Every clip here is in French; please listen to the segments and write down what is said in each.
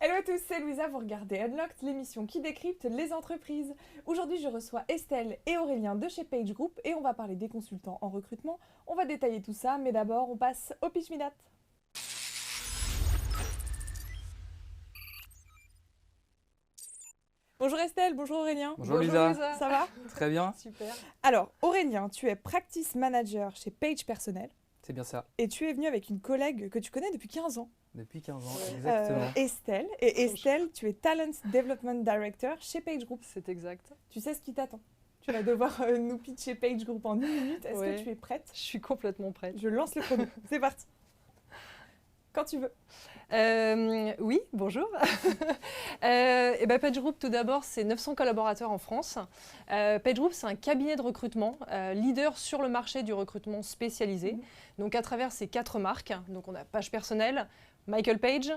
Hello à tous, c'est Louisa, vous regardez Unlocked, l'émission qui décrypte les entreprises. Aujourd'hui, je reçois Estelle et Aurélien de chez Page Group et on va parler des consultants en recrutement. On va détailler tout ça, mais d'abord, on passe au Pitch Me That. Bonjour Estelle, bonjour Aurélien. Bonjour Lisa. Ça va? Très bien, Super. Alors, Aurélien, tu es Practice Manager chez Page Personnel c'est bien ça, et tu es venu avec une collègue que tu connais depuis 15 ans. depuis 15 ans, Ouais. exactement. Estelle. Et Estelle, tu es Talent Development Director chez Page Group. C'est exact. Tu sais ce qui t'attend. Tu vas devoir nous pitcher Page Group en 1 minute. Est-ce Ouais. que tu es prête? Je suis complètement prête. Je lance le chrono. C'est parti. Quand tu veux. Oui, bonjour. Page Group, tout d'abord, c'est 900 collaborateurs en France. Page Group, c'est un cabinet de recrutement, leader sur le marché du recrutement spécialisé. Donc, à travers ces 4 marques, donc on a Page Personnel, Michael Page,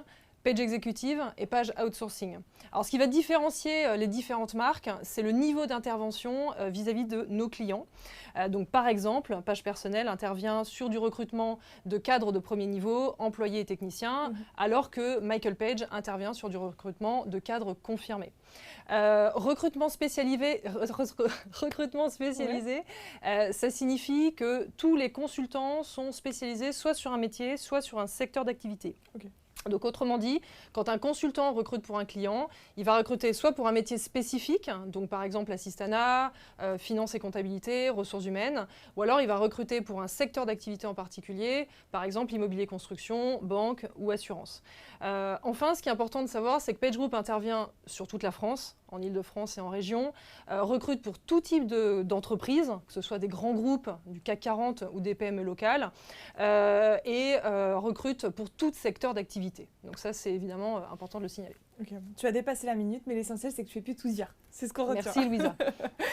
Page Executive et Page Outsourcing. Alors, ce qui va différencier les différentes marques, c'est le niveau d'intervention vis-à-vis de nos clients. Donc, par exemple, Page Personnel intervient sur du recrutement de cadres de premier niveau, employés et techniciens, alors que Michael Page intervient sur du recrutement de cadres confirmés. Recrutement spécialisé, ça signifie que tous les consultants sont spécialisés soit sur un métier, soit sur un secteur d'activité. Ok. Donc autrement dit, quand un consultant recrute pour un client, il va recruter soit pour un métier spécifique, donc par exemple assistanat, finance et comptabilité, ressources humaines, ou alors il va recruter pour un secteur d'activité en particulier, par exemple immobilier construction, banque ou assurance. Enfin, ce qui est important de savoir, c'est que Page Group intervient sur toute la France, en Île-de-France et en région, recrute pour tout type d'entreprises, que ce soit des grands groupes du CAC 40 ou des PME locales, et recrute pour tout secteur d'activité. Donc ça, c'est évidemment important de le signaler. Okay. Tu as dépassé la minute, mais l'essentiel, c'est que tu es plus tout dire. C'est ce qu'on retient. Merci Louisa.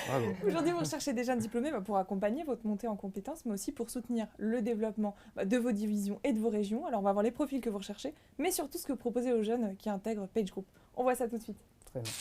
Bravo. Aujourd'hui, vous recherchez des jeunes diplômés pour accompagner votre montée en compétences, mais aussi pour soutenir le développement de vos divisions et de vos régions. Alors, on va voir les profils que vous recherchez, mais surtout ce que vous proposez aux jeunes qui intègrent Page Group. On voit ça tout de suite. Très bien.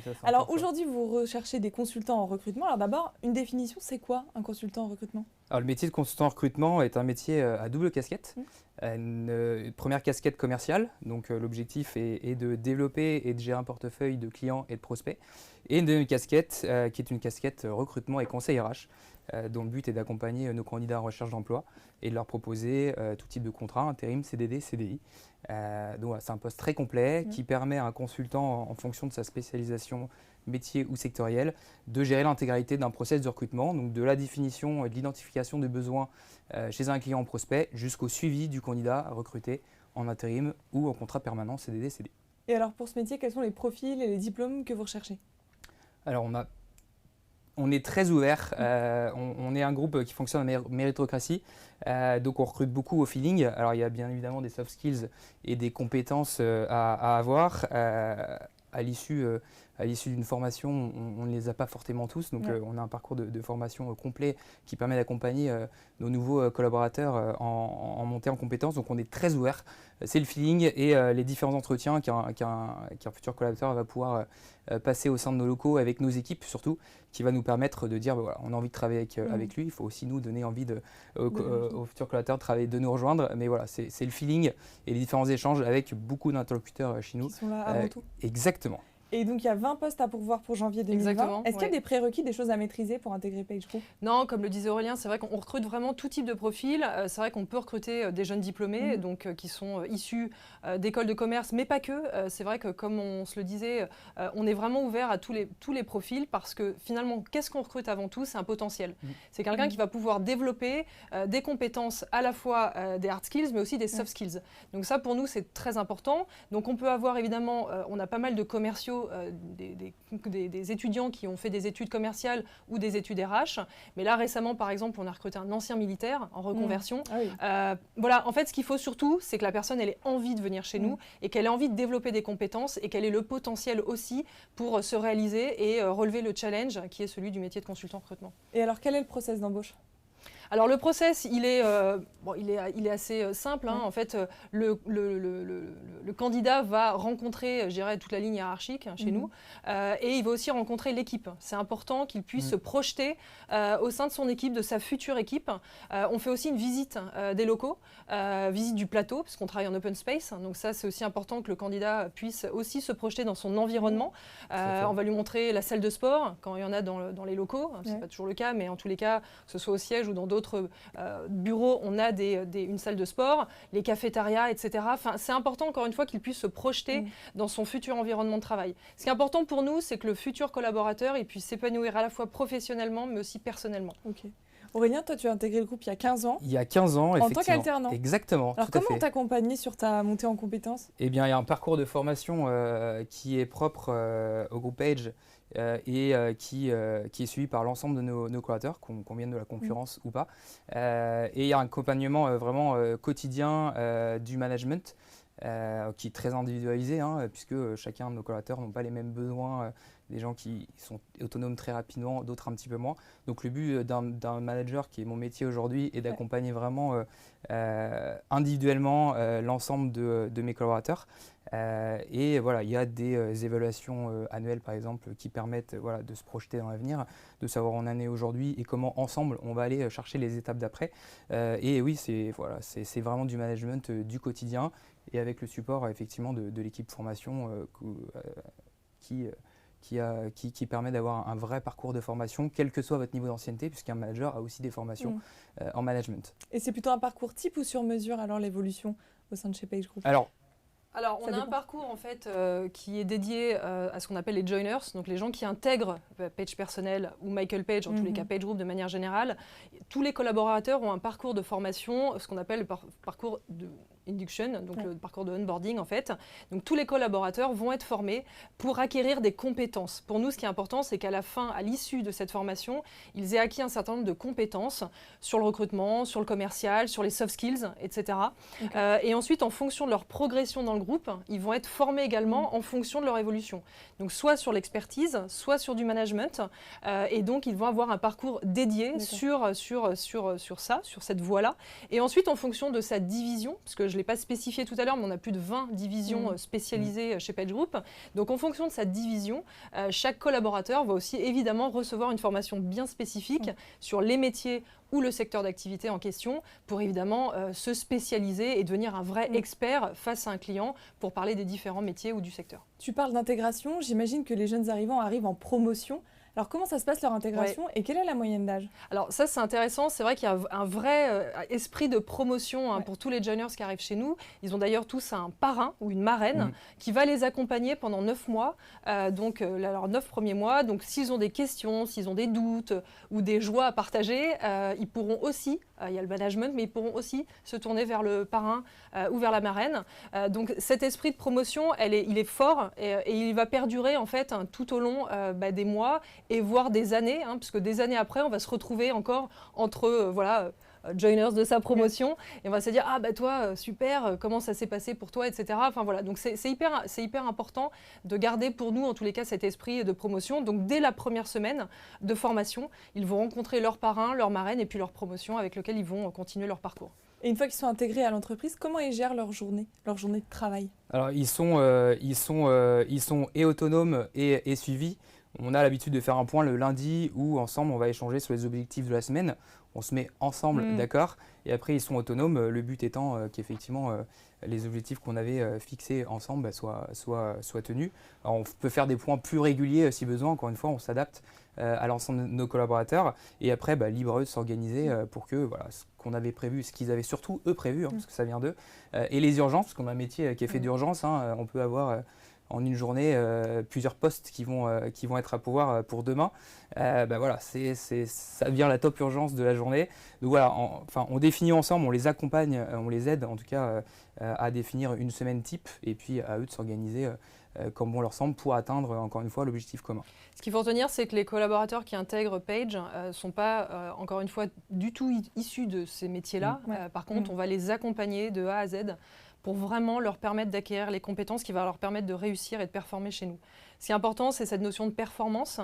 Ça, c'est Alors, important. aujourd'hui, vous recherchez des consultants en recrutement. Alors, d'abord, une définition, c'est quoi un consultant en recrutement? Alors, le métier de consultant en recrutement est un métier à double casquette. Une première casquette commerciale, donc l'objectif est de développer et de gérer un portefeuille de clients et de prospects. Et une deuxième casquette qui est une casquette recrutement et conseil RH, dont le but est d'accompagner nos candidats en recherche d'emploi et de leur proposer tout type de contrat, intérim, CDD, CDI. Donc voilà, c'est un poste très complet qui permet à un consultant, en fonction de sa spécialisation métier ou sectoriel, de gérer l'intégralité d'un process de recrutement, donc de la définition et de l'identification des besoins chez un client prospect jusqu'au suivi du candidat recruté en intérim ou en contrat permanent CDD, CDI. Et alors, pour ce métier, quels sont les profils et les diplômes que vous recherchez? Alors on est très ouvert, on est un groupe qui fonctionne en méritocratie, donc on recrute beaucoup au feeling. Alors il y a bien évidemment des soft skills et des compétences à avoir. À l'issue d'une formation, on ne les a pas forcément tous, donc on a un parcours de formation complet qui permet d'accompagner nos nouveaux collaborateurs en montée en compétences. Donc on est très ouvert, c'est le feeling et les différents entretiens qu'un futur collaborateur va pouvoir passer au sein de nos locaux avec nos équipes surtout, qui va nous permettre de dire voilà, on a envie de travailler avec lui, il faut aussi nous donner envie aux futurs collaborateurs de nous rejoindre, mais voilà, c'est le feeling et les différents échanges avec beaucoup d'interlocuteurs chez nous. Qui sont là avant tout. Exactement. Et donc, il y a 20 postes à pourvoir pour janvier 2020. Exactement, Est-ce qu'il y a des prérequis, des choses à maîtriser pour intégrer Page Group? Non, comme le disait Aurélien, c'est vrai qu'on recrute vraiment tout type de profil. C'est vrai qu'on peut recruter des jeunes diplômés donc, qui sont issus d'écoles de commerce, mais pas que. C'est vrai que, comme on se le disait, on est vraiment ouvert à tous les profils parce que finalement, qu'est-ce qu'on recrute avant tout? C'est un potentiel. C'est quelqu'un qui va pouvoir développer des compétences à la fois des hard skills, mais aussi des soft skills. Donc ça, pour nous, c'est très important. Donc on peut avoir évidemment, on a pas mal de commerciaux, des étudiants qui ont fait des études commerciales ou des études RH. Mais là, récemment, par exemple, on a recruté un ancien militaire en reconversion. Voilà, en fait, ce qu'il faut surtout, c'est que la personne elle ait envie de venir chez nous et qu'elle ait envie de développer des compétences et qu'elle ait le potentiel aussi pour se réaliser et relever le challenge qui est celui du métier de consultant recrutement. Et alors, quel est le process d'embauche? Alors le process, il est assez simple. Hein. En fait, le candidat va rencontrer, je dirais, toute la ligne hiérarchique chez nous, et il va aussi rencontrer l'équipe. C'est important qu'il puisse se projeter au sein de son équipe, de sa future équipe. On fait aussi une visite des locaux, visite du plateau, puisqu'on travaille en open space. Donc ça, c'est aussi important que le candidat puisse aussi se projeter dans son environnement. On va lui montrer la salle de sport, quand il y en a dans les locaux. Ce n'est pas toujours le cas, mais en tous les cas, que ce soit au siège ou dans d'autres bureaux, on a une salle de sport, les cafétérias, etc. Enfin, c'est important, encore une fois, qu'il puisse se projeter dans son futur environnement de travail. Ce qui est important pour nous, c'est que le futur collaborateur il puisse s'épanouir à la fois professionnellement, mais aussi personnellement. Ok. Aurélien, toi, tu as intégré le groupe il y a 15 ans. Il y a 15 ans, effectivement. En tant qu'alternant. Exactement. Alors, comment on t'a accompagné sur ta montée en compétences? Eh bien, il y a un parcours de formation qui est propre au groupe Page et qui est suivi par l'ensemble de nos collaborateurs, qu'on vienne de la concurrence ou pas. Et il y a un accompagnement vraiment quotidien du management qui est très individualisé, hein, puisque chacun de nos collaborateurs n'ont pas les mêmes besoins. Des gens qui sont autonomes très rapidement, d'autres un petit peu moins. Donc le but d'un manager, qui est mon métier aujourd'hui, est d'accompagner vraiment individuellement l'ensemble de mes collaborateurs. Et voilà, il y a des évaluations annuelles, par exemple, qui permettent de se projeter dans l'avenir, de savoir où on en est aujourd'hui et comment ensemble on va aller chercher les étapes d'après. Et oui, c'est vraiment du management du quotidien, et avec le support effectivement de l'équipe formation qui permet d'avoir un vrai parcours de formation, quel que soit votre niveau d'ancienneté, puisqu'un manager a aussi des formations en management. Et c'est plutôt un parcours type ou sur mesure, alors, l'évolution au sein de chez Page Group? Alors, on a un parcours en fait qui est dédié à ce qu'on appelle les joiners, donc les gens qui intègrent Page Personnel ou Michael Page, en tous les cas Page Group de manière générale. Tous les collaborateurs ont un parcours de formation, ce qu'on appelle le parcours de induction, donc le parcours de onboarding en fait. Donc tous les collaborateurs vont être formés pour acquérir des compétences. Pour nous, ce qui est important, c'est qu'à la fin, à l'issue de cette formation, ils aient acquis un certain nombre de compétences sur le recrutement, sur le commercial, sur les soft skills, etc. Et ensuite, en fonction de leur progression dans le groupe, ils vont être formés également en fonction de leur évolution. Donc soit sur l'expertise, soit sur du management. Et donc, ils vont avoir un parcours dédié sur cette voie-là. Et ensuite, en fonction de sa division, parce que je ne l'ai pas spécifié tout à l'heure, mais on a plus de 20 divisions spécialisées chez Page Group. Donc, en fonction de sa division, chaque collaborateur va aussi évidemment recevoir une formation bien spécifique sur les métiers ou le secteur d'activité en question pour évidemment se spécialiser et devenir un vrai expert face à un client pour parler des différents métiers ou du secteur. Tu parles d'intégration, j'imagine que les jeunes arrivants arrivent en promotion. Alors, comment ça se passe leur intégration et quelle est la moyenne d'âge? Alors ça, c'est intéressant. C'est vrai qu'il y a un vrai esprit de promotion pour tous les joiners qui arrivent chez nous. Ils ont d'ailleurs tous un parrain ou une marraine qui va les accompagner pendant 9 mois, donc leurs 9 premiers mois. Donc s'ils ont des questions, s'ils ont des doutes ou des joies à partager, ils pourront aussi, il y a le management, mais ils pourront aussi se tourner vers le parrain ou vers la marraine. Donc cet esprit de promotion, il est fort et il va perdurer en fait tout au long des mois et voire des années, puisque des années après, on va se retrouver encore entre joiners de sa promotion et on va se dire toi super, comment ça s'est passé pour toi, etc. Enfin voilà, donc c'est hyper important de garder pour nous en tous les cas cet esprit de promotion. Donc dès la première semaine de formation, ils vont rencontrer leur parrain, leur marraine et puis leur promotion avec lequel ils vont continuer leur parcours. Et une fois qu'ils sont intégrés à l'entreprise, comment ils gèrent leur journée de travail? Alors ils sont et autonomes et suivis. On a l'habitude de faire un point le lundi où ensemble on va échanger sur les objectifs de la semaine. On se met ensemble d'accord et après ils sont autonomes, le but étant qu'effectivement les objectifs qu'on avait fixés ensemble soient tenus. Alors, on peut faire des points plus réguliers si besoin, encore une fois on s'adapte à l'ensemble de nos collaborateurs et après libre à eux de s'organiser pour que ce qu'on avait prévu, ce qu'ils avaient surtout eux prévu, parce que ça vient d'eux, et les urgences, parce qu'on a un métier qui est fait d'urgence, on peut avoir en une journée plusieurs postes qui vont être à pourvoir pour demain. Ça devient la top urgence de la journée. Donc voilà, on définit ensemble, on les accompagne, on les aide en tout cas à définir une semaine type et puis à eux de s'organiser comme bon leur semble pour atteindre encore une fois l'objectif commun. Ce qu'il faut retenir, c'est que les collaborateurs qui intègrent Page ne sont pas, encore une fois, du tout issus de ces métiers-là. Par contre, on va les accompagner de A à Z pour vraiment leur permettre d'acquérir les compétences qui vont leur permettre de réussir et de performer chez nous. Ce qui est important, c'est cette notion de performance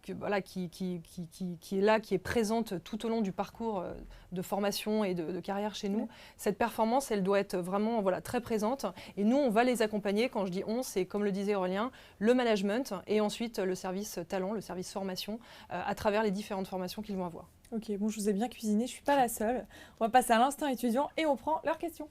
qui est là, qui est présente tout au long du parcours de formation et de carrière chez nous. Cette performance, elle doit être vraiment très présente. Et nous, on va les accompagner. Quand je dis on, c'est comme le disait Aurélien, le management et ensuite le service talent, le service formation, à travers les différentes formations qu'ils vont avoir. Ok, bon, je vous ai bien cuisiné, je ne suis pas la seule. On va passer à l'instant étudiant et on prend leurs questions.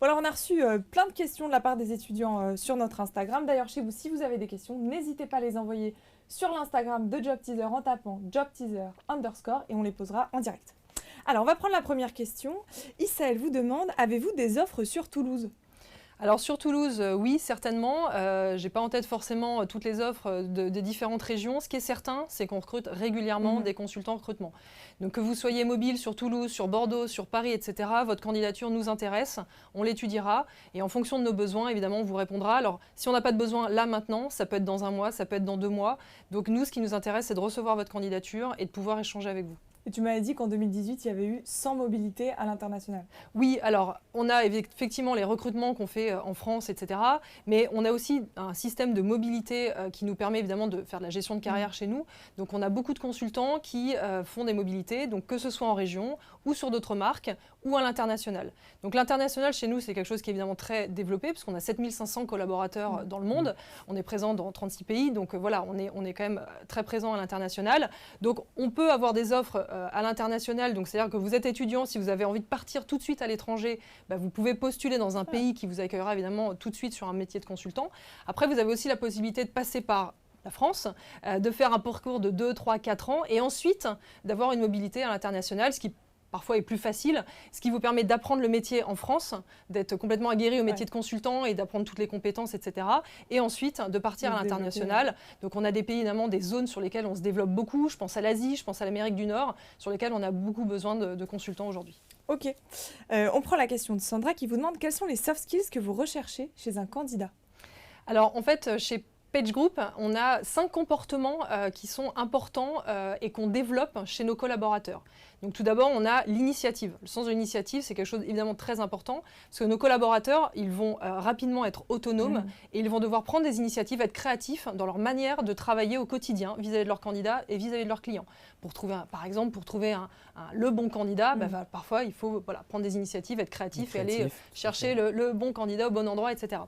Bon, alors on a reçu plein de questions de la part des étudiants sur notre Instagram. D'ailleurs, chez vous, si vous avez des questions, n'hésitez pas à les envoyer sur l'Instagram de JobTeaser en tapant JobTeaser_ et on les posera en direct. Alors, on va prendre la première question. Issaël vous demande, avez-vous des offres sur Toulouse ? Alors sur Toulouse, oui, certainement. Je n'ai pas en tête forcément toutes les offres des différentes régions. Ce qui est certain, c'est qu'on recrute régulièrement des consultants recrutement. Donc que vous soyez mobile sur Toulouse, sur Bordeaux, sur Paris, etc., votre candidature nous intéresse, on l'étudiera et en fonction de nos besoins, évidemment, on vous répondra. Alors si on n'a pas de besoin là maintenant, ça peut être dans un mois, ça peut être dans 2 mois. Donc nous, ce qui nous intéresse, c'est de recevoir votre candidature et de pouvoir échanger avec vous. Et tu m'avais dit qu'en 2018, il y avait eu 100 mobilités à l'international. Oui, alors on a effectivement les recrutements qu'on fait en France, etc. Mais on a aussi un système de mobilité qui nous permet évidemment de faire de la gestion de carrière chez nous. Donc on a beaucoup de consultants qui font des mobilités, donc que ce soit en région ou sur d'autres marques ou à l'international. Donc l'international chez nous, c'est quelque chose qui est évidemment très développé puisqu'on a 7500 collaborateurs dans le monde. On est présent dans 36 pays, donc voilà, on est quand même très présent à l'international. Donc on peut avoir des offres à l'international, donc c'est-à-dire que vous êtes étudiant, si vous avez envie de partir tout de suite à l'étranger, vous pouvez postuler dans un pays qui vous accueillera évidemment tout de suite sur un métier de consultant. Après, vous avez aussi la possibilité de passer par la France, de faire un parcours de 2, 3, 4 ans et ensuite d'avoir une mobilité à l'international, ce qui parfois est plus facile, ce qui vous permet d'apprendre le métier en France, d'être complètement aguerri au métier de consultant et d'apprendre toutes les compétences, etc. Et ensuite de partir à l'international. Donc on a des pays, évidemment, des zones sur lesquelles on se développe beaucoup. Je pense à l'Asie, je pense à l'Amérique du Nord, sur lesquelles on a beaucoup besoin de consultants aujourd'hui. Ok. On prend la question de Sandra qui vous demande quels sont les soft skills que vous recherchez chez un candidat. Alors en fait, chez PageGroup, on a 5 comportements qui sont importants et qu'on développe chez nos collaborateurs. Donc tout d'abord, on a l'initiative. Le sens de l'initiative, c'est quelque chose évidemment très important parce que nos collaborateurs, ils vont rapidement être autonomes et ils vont devoir prendre des initiatives, être créatifs dans leur manière de travailler au quotidien vis-à-vis de leurs candidats et vis-à-vis de leurs clients. Pour trouver, par exemple, pour trouver le bon candidat, parfois il faut prendre des initiatives, être créatif et aller chercher le bon candidat au bon endroit, etc.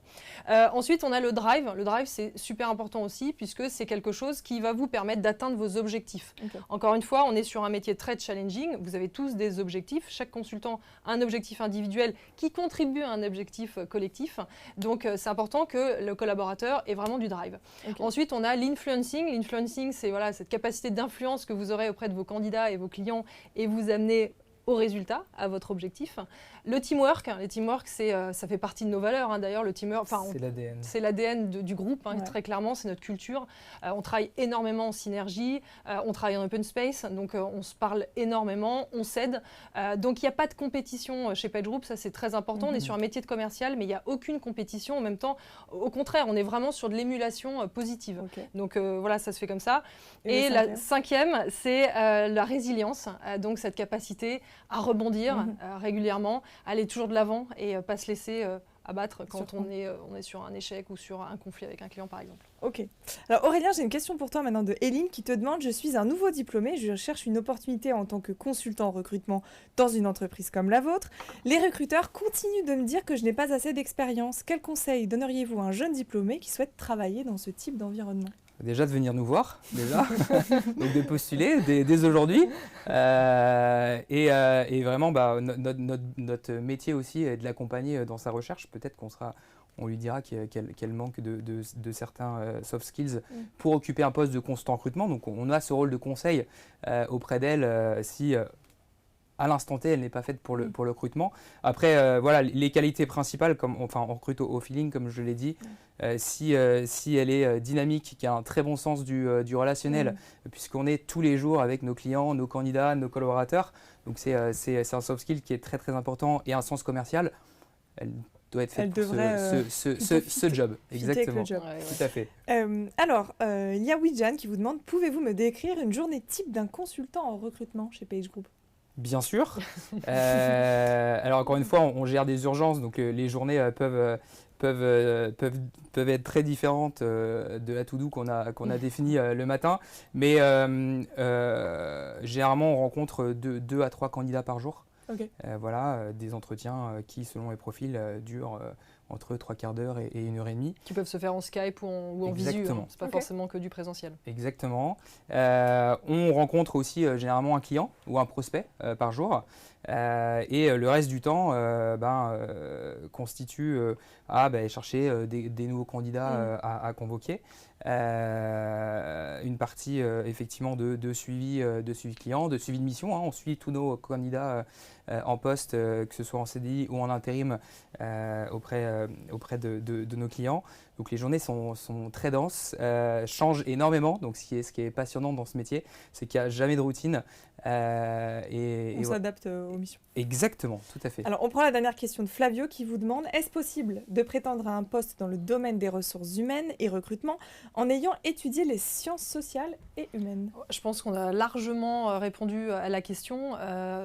Ensuite, on a le drive. Le drive, c'est super important aussi puisque c'est quelque chose qui va vous permettre d'atteindre vos objectifs. Encore une fois, on est sur un métier très challenging. Vous avez tous des objectifs. Chaque consultant a un objectif individuel qui contribue à un objectif collectif. Donc, c'est important que le collaborateur ait vraiment du drive. Ensuite, on a l'influencing. L'influencing, c'est cette capacité d'influence que vous aurez auprès de vos candidats et vos clients et vous amener au résultat, à votre objectif. Le teamwork, ça fait partie de nos valeurs. D'ailleurs, le teamwork, c'est l'ADN. C'est l'ADN du groupe, très clairement, c'est notre culture. On travaille énormément en synergie, on travaille en open space, donc on se parle énormément, on s'aide. Donc il n'y a pas de compétition chez PageGroup, ça c'est très important. On est sur un métier de commercial, mais il n'y a aucune compétition. En même temps, au contraire, on est vraiment sur de l'émulation positive. Donc voilà, ça se fait comme ça. Et la cinquième, c'est la résilience, donc cette capacité à rebondir régulièrement, aller toujours de l'avant et pas se laisser abattre quand on est sur un échec ou sur un conflit avec un client, par exemple. Ok. Alors Aurélien, j'ai une question pour toi maintenant de Eline qui te demande, je suis un nouveau diplômé, je cherche une opportunité en tant que consultant en recrutement dans une entreprise comme la vôtre. Les recruteurs continuent de me dire que je n'ai pas assez d'expérience. Quels conseils donneriez-vous à un jeune diplômé qui souhaite travailler dans ce type d'environnement ? Déjà de venir nous voir, donc de postuler dès aujourd'hui. Et vraiment, notre métier aussi est de l'accompagner dans sa recherche. Peut-être on lui dira qu'elle manque de certains soft skills pour occuper un poste de consultant recrutement. Donc on a ce rôle de conseil auprès d'elle si à l'instant T, elle n'est pas faite pour le recrutement. Après, les qualités principales, on recrute au feeling, comme je l'ai dit. Si elle est dynamique, qui a un très bon sens du relationnel, puisqu'on est tous les jours avec nos clients, nos candidats, nos collaborateurs. Donc c'est un soft skill qui est très très important et un sens commercial. Elle doit être faite Elle pour devrait, ce job. fitter avec le Exactement. job. Ouais, ouais. Tout à fait. Alors, il y a Widjan qui vous demande, pouvez-vous me décrire une journée type d'un consultant en recrutement chez PageGroup? Bien sûr. Alors encore une fois, on gère des urgences, donc les journées peuvent être très différentes de la to-do qu'on a définie le matin. Mais généralement, on rencontre 2 à 3 candidats par jour. Ok. Voilà, des entretiens qui, selon les profils, durent entre 3 quarts d'heure et 1 heure et demie. Qui peuvent se faire en Skype ou en visu. Exactement. C'est pas Ok. forcément que du présentiel. Exactement. On rencontre aussi généralement un client ou un prospect par jour. Et le reste du temps constitue à chercher des nouveaux candidats à convoquer. Une partie effectivement de suivi client, de suivi de mission. On suit tous nos candidats en poste, que ce soit en CDI ou en intérim auprès de nos clients. Donc les journées sont très denses, changent énormément. Donc ce qui est passionnant dans ce métier, c'est qu'il n'y a jamais de routine. On s'adapte aux missions. Exactement, tout à fait. Alors, on prend la dernière question de Flavio qui vous demande, est-ce possible de prétendre à un poste dans le domaine des ressources humaines et recrutement en ayant étudié les sciences sociales et humaines? Je pense qu'on a largement répondu à la question.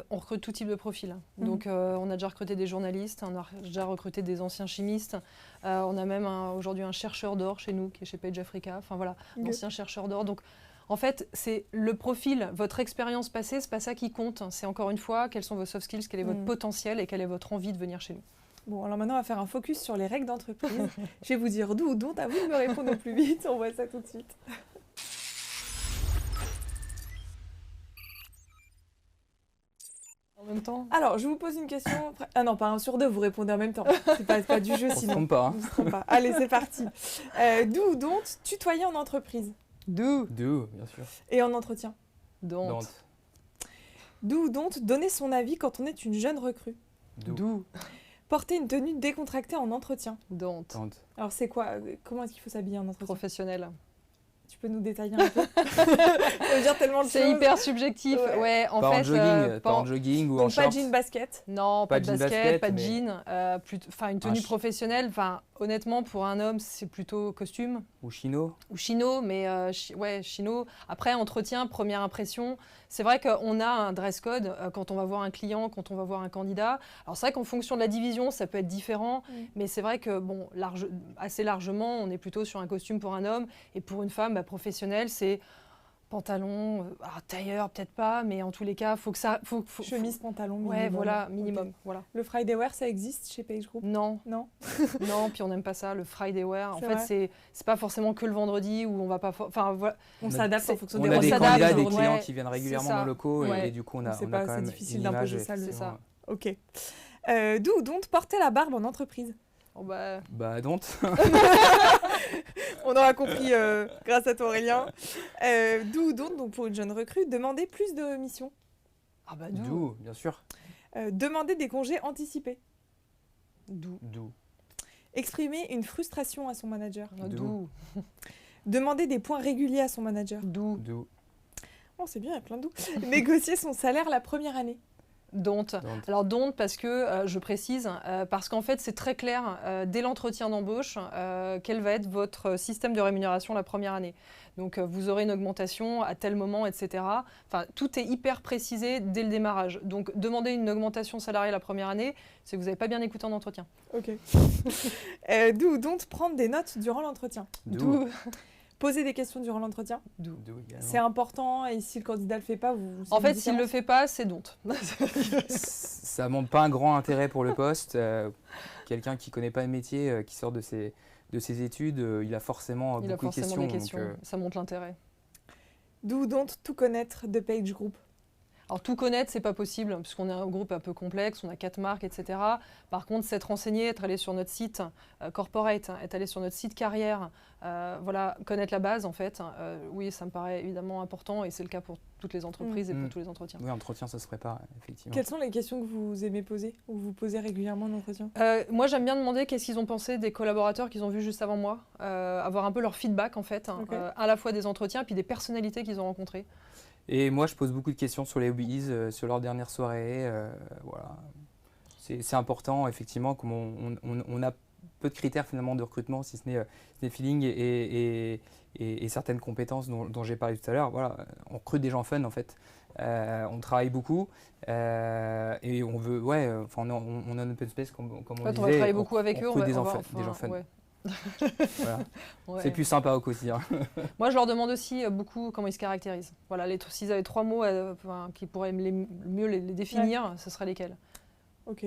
On recrute tout type de profil. Donc, on a déjà recruté des journalistes, on a déjà recruté des anciens chimistes. On a même aujourd'hui un chercheur d'or chez nous, qui est chez Page Africa. Enfin voilà, un ancien chercheur d'or. Donc, en fait, c'est le profil, votre expérience passée, c'est pas ça qui compte. C'est encore une fois, quels sont vos soft skills, quel est votre potentiel et quelle est votre envie de venir chez nous. Bon, alors maintenant, on va faire un focus sur les règles d'entreprise. Je vais vous dire d'où ou dont, à vous de me répondre au plus vite. On voit ça tout de suite. En même temps, Alors, je vous pose une question. Ah non, pas 1 sur 2, vous répondez en même temps. C'est pas du jeu, On se sinon. trompe pas. On se trompe pas. Allez, c'est parti. D'où ou dont tutoyer en entreprise d'où Bien sûr. et en entretien? Dont. D'où ou dont donner son avis quand on est une jeune recrue? D'où. Porter une tenue décontractée en entretien. Dont. Alors, c'est quoi? Comment est-ce qu'il faut s'habiller en entretien? Professionnel. Tu peux nous détailler un peu? Ça veut dire tellement de C'est choses. hyper subjectif. Ouais, en Pas fait. en jogging, pas en jogging ou en Donc, pas de short. jean basket. Non, pas de jean basket, pas de mais- jean. Enfin, une tenue ch- professionnelle. Enfin, honnêtement, pour un homme, c'est plutôt costume Ou chino. ou chino, mais ouais, chino. Après, entretien, première impression. C'est vrai qu'on a un dress code quand on va voir un client, quand on va voir un candidat. Alors, c'est vrai qu'en fonction de la division, ça peut être différent, mais c'est vrai que, bon, assez largement, on est plutôt sur un costume pour un homme et pour une femme, professionnelle, c'est pantalon, tailleur, peut-être pas, mais en tous les cas, faut que ça. Chemise, pantalon, minimum. Ouais, voilà, minimum. Ok. Voilà. Le Friday Wear, ça existe chez Page Group? Non, Non. non, puis on n'aime pas ça, le Friday wear. En C'est fait, vrai. c'est pas forcément que le vendredi où on va pas. Enfin, voilà. On On a- s'adapte en fonction On des a des s'adapte, candidats, des ouais, clients qui viennent régulièrement c'est ça. dans nos locaux Ouais. et du coup on a C'est quand pas même difficile une d'imposer image. ça, c'est ça. Ok. D'où ou dont porter la barbe en entreprise? Oh, bah, Bah don't. On aura compris grâce à toi, Aurélien. D'où ou dont, donc pour une jeune recrue, demander plus de missions. d'où. D'où, bien sûr. Demander des congés anticipés. D'où. D'où. Exprimer une frustration à son manager. D'où. Demander des points réguliers à son manager. D'où. D'où. Oh, c'est bien, il y a plein d'où. Négocier son salaire la première année. Don't. Don't. Alors don't parce que, je précise, parce qu'en fait c'est très clair dès l'entretien d'embauche quel va être votre système de rémunération la première année. Donc vous aurez une augmentation à tel moment, etc. Enfin, tout est hyper précisé dès le démarrage. Donc demander une augmentation salariale la première année, c'est que vous n'avez pas bien écouté en entretien. Ok. D'où ou dont prendre des notes durant l'entretien. D'où. Poser des questions durant l'entretien. D'où. D'où également. C'est important et si le candidat le fait pas, vous. En fait, s'il ne le fait pas, c'est don't. Ça montre pas un grand intérêt pour le poste. Quelqu'un qui connaît pas le métier, qui sort de ses études, il a forcément Il a beaucoup de forcément questions. des questions. donc, Ça montre l'intérêt. D'où ou dont tout connaître de Page Group. Alors tout connaître, c'est pas possible, puisqu'on est un groupe un peu complexe, on a 4 marques, etc. Par contre, s'être renseigné, être allé sur notre site corporate, être allé sur notre site carrière, voilà, connaître la base en fait, oui, ça me paraît évidemment important et c'est le cas pour toutes les entreprises et pour tous les entretiens. oui, entretien, ça se prépare, effectivement. Quelles sont les questions que vous aimez poser ou vous posez régulièrement en entretien? Moi, j'aime bien demander qu'est-ce qu'ils ont pensé des collaborateurs qu'ils ont vus juste avant moi, avoir un peu leur feedback en fait, Ok. à la fois des entretiens puis des personnalités qu'ils ont rencontrées. Et moi, je pose beaucoup de questions sur les hobbies, sur leur dernière soirée. Voilà. c'est important, effectivement, comme on a peu de critères finalement de recrutement, si ce n'est des feelings et certaines compétences dont j'ai parlé tout à l'heure. Voilà, on recrute des gens fun en fait. On travaille beaucoup et on veut, on a un open space comme on disait. On va travailler beaucoup avec eux. On recrute des gens fun. Ouais. Voilà. Ouais. C'est plus sympa au quotidien. Moi, je leur demande aussi beaucoup comment ils se caractérisent. Voilà, s'ils avaient 3 mots qui pourraient mieux les définir, ce seraient lesquels? Ok.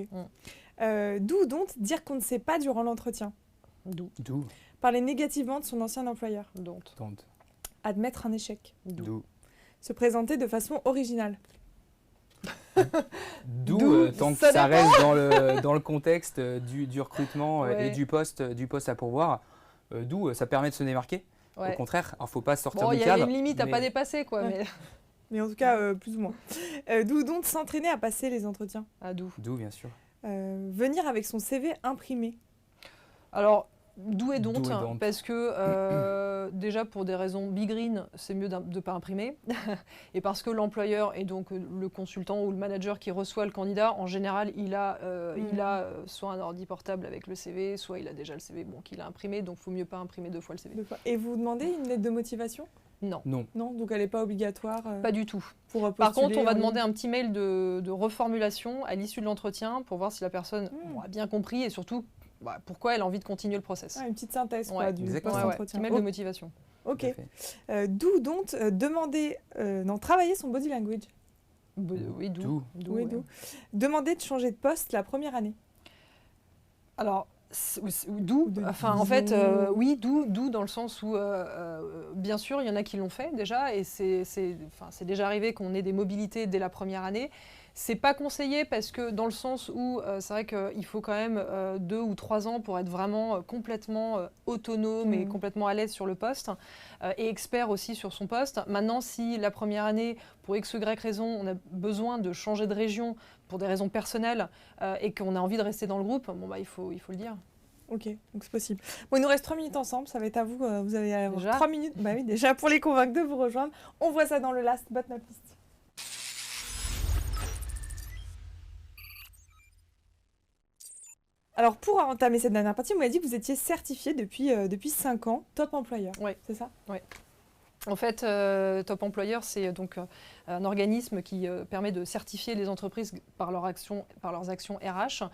D'où donc dire qu'on ne sait pas durant l'entretien? D'où. Parler négativement de son ancien employeur. Don't. Admettre un échec. D'où. Se présenter de façon originale. D'où tant que ça reste dans le contexte du recrutement et du poste à pourvoir. D'où ça permet de se démarquer. Ouais. Au contraire, il ne faut pas sortir du cadre. Il y a une limite à ne pas dépasser, quoi. Ouais. Mais en tout cas, plus ou moins. D'où donc s'entraîner à passer les entretiens. D'où, bien sûr. Venir avec son CV imprimé. Alors, d'où et don't, parce que déjà pour des raisons big green, c'est mieux de ne pas imprimer. Et parce que l'employeur et donc le consultant ou le manager qui reçoit le candidat, en général, il a soit un ordi portable avec le CV, soit il a déjà le CV qu'il a imprimé, donc il faut mieux pas imprimer 2 fois le CV. Et vous demandez une lettre de motivation? Non, donc elle n'est pas obligatoire. Pas du tout. Par contre, on va demander un petit mail de reformulation à l'issue de l'entretien pour voir si la personne a bien compris et surtout pourquoi elle a envie de continuer le process. Une petite synthèse du Petit post-entretien. mail de motivation. Ok. D'où donc travailler son body language. Oui, d'où. Demander de changer de poste la première année. Alors, d'où, en fait, oui, d'où dans le sens où, bien sûr, il y en a qui l'ont fait déjà, et c'est déjà arrivé qu'on ait des mobilités dès la première année. C'est pas conseillé parce que dans le sens où c'est vrai qu'il faut quand même 2 ou 3 ans pour être vraiment complètement autonome et complètement à l'aise sur le poste et expert aussi sur son poste. Maintenant, si la première année, pour X ou Y raison, on a besoin de changer de région pour des raisons personnelles et qu'on a envie de rester dans le groupe, il faut le dire. Ok, donc c'est possible. Bon, il nous reste 3 minutes ensemble, ça va être à vous. Vous avez déjà 3 minutes déjà pour les convaincre de vous rejoindre. On voit ça dans le last but not least. Alors, pour entamer cette dernière partie, vous m'avez dit que vous étiez certifié depuis 5 ans, top employeur. Oui. C'est ça? Oui. En fait, Top Employeur, c'est donc un organisme qui permet de certifier les entreprises par leurs actions RH.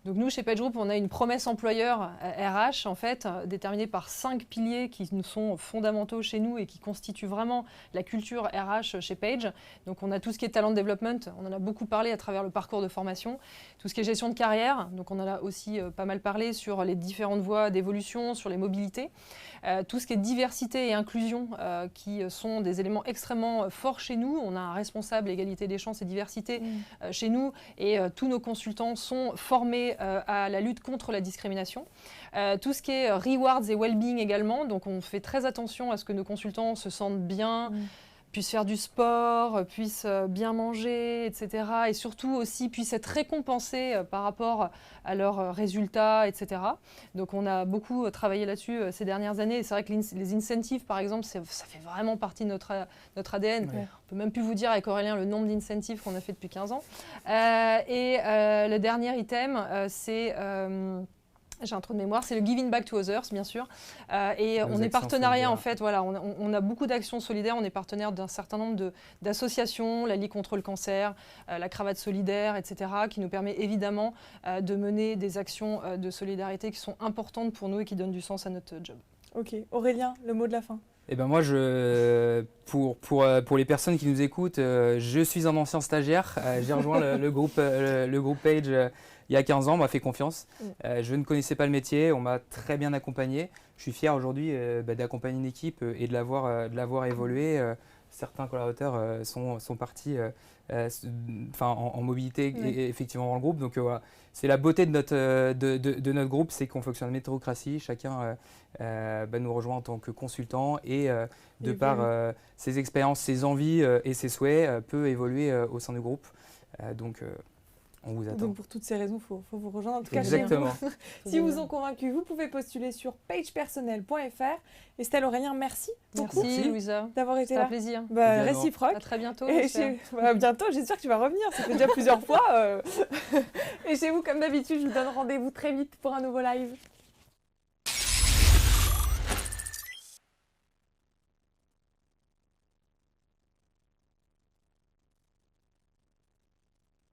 Donc nous, chez PageGroup, on a une promesse employeur RH, en fait, déterminée par 5 piliers qui nous sont fondamentaux chez nous et qui constituent vraiment la culture RH chez Page. Donc on a tout ce qui est talent development, on en a beaucoup parlé à travers le parcours de formation, tout ce qui est gestion de carrière, donc on en a aussi pas mal parlé sur les différentes voies d'évolution, sur les mobilités, tout ce qui est diversité et inclusion, qui sont des éléments extrêmement forts chez nous. On a un responsable égalité des chances et diversité chez nous et tous nos consultants sont formés à la lutte contre la discrimination. Tout ce qui est rewards et well-being également, donc on fait très attention à ce que nos consultants se sentent bien, puissent faire du sport, puissent bien manger, etc. Et surtout aussi puissent être récompensés par rapport à leurs résultats, etc. Donc on a beaucoup travaillé là-dessus ces dernières années. Et c'est vrai que les incentives, par exemple, ça fait vraiment partie de notre ADN. Ouais. On ne peut même plus vous dire avec Aurélien le nombre d'incentives qu'on a fait depuis 15 ans. Le dernier item, c'est... j'ai un trou de mémoire, c'est le Giving Back to Others, bien sûr. Et on est partenariat, en fait, voilà, on a beaucoup d'actions solidaires, on est partenaire d'un certain nombre d'associations, la Ligue contre le cancer, la Cravate solidaire, etc., qui nous permet évidemment de mener des actions de solidarité qui sont importantes pour nous et qui donnent du sens à notre job. Ok. Aurélien, le mot de la fin. Eh ben moi, pour les personnes qui nous écoutent, je suis un ancien stagiaire. J'ai rejoint le groupe Page il y a 15 ans, on m'a fait confiance. Je ne connaissais pas le métier, on m'a très bien accompagné. Je suis fier aujourd'hui d'accompagner une équipe et de la voir évoluer. Certains collaborateurs sont partis en mobilité effectivement dans le groupe. Donc voilà, c'est la beauté de notre groupe, c'est qu'on fonctionne en méritocratie. Chacun nous rejoint en tant que consultant et de par ses expériences, ses envies et ses souhaits peut évoluer au sein du groupe. Donc On vous attend. Donc pour toutes ces raisons, il faut vous rejoindre. En tout cas, Exactement. si vous ont convaincu, vous pouvez postuler sur pagepersonnel.fr. Estelle, Aurélien, merci beaucoup Merci Louisa. d'avoir été C'était un là. plaisir. Bah, Également. réciproque. À très bientôt. Et j'espère. bientôt, j'espère que tu vas revenir. Ça fait déjà plusieurs fois. Et chez vous, comme d'habitude, je vous donne rendez-vous très vite pour un nouveau live.